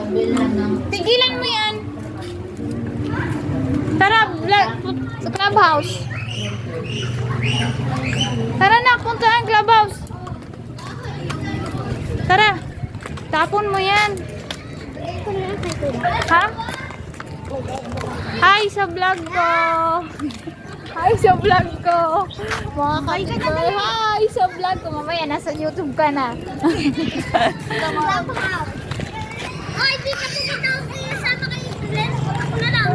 Tigilan mo yan. Tara, sa clubhouse. Tara na, punta ang clubhouse. Tara, tapon mo yan. Ha? Hi sa vlog ko. Hi sa vlog ko. Mga kaibigan, hi sa vlog ko. Mamaya, nasa YouTube ka na. Ay, di ka pumunta ako sama kayo. Ako na lang.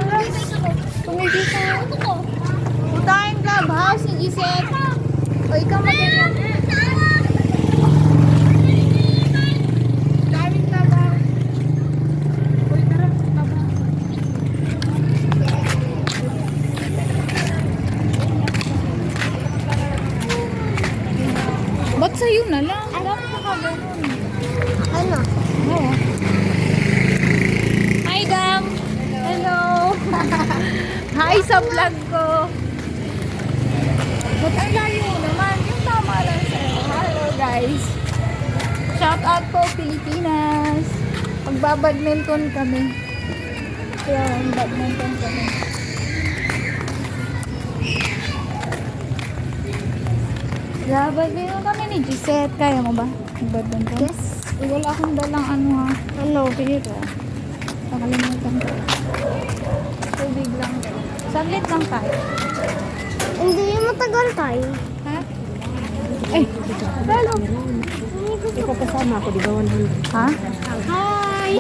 Tumigil ka. Punta tayong clubhouse ni Gisette. O, ikaw maganda. Daming clubhouse. Uy, tara, clubhouse. Ba't sa'yo na lang? Dapat nakaganon. Ano? Oo. Hi, Dam! Hello! Hi sa vlog ko! Ba't ang layo naman? Yung tama lang sa'yo. Hello, guys! Shout out po, Pilipinas! Magbabadminton kami. Kaya, badminton kami. Magbabadminton kami ni Gisette. Kaya mo ba? Magbabadminton? Yes. Eh, wala akong dalang ano ha. Ano? Pira. Nakalimutan ko. Tubig lang. Saglit lang tayo. Hindi matagal tayo. Ha? Ay! Lalo! Ikaw kasama ako, di ba 100? Ha? Hi!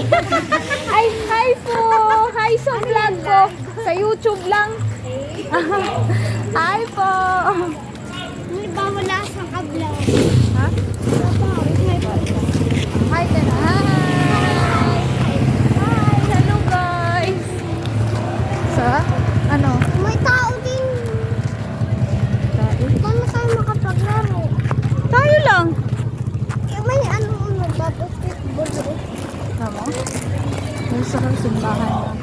Ay, hi po! Hi sa vlog ko! Sa YouTube lang. Hi po! Hindi ba wala sa kabla? Ha? Hi ka na. Hi! Hi! Hello guys! Sa? Ano? May tao din. Paano tayo makapaglaro? Tayo lang! Eh, may ano, basketball. Tama? Gusto ko simbahan.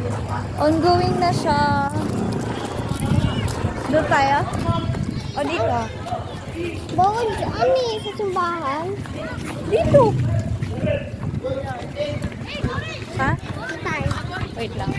Ongoing na siya. Doon tayo? O dito? Bawal dyan eh, sa simbahan. Dito! Ha? Tayo. Wait lang.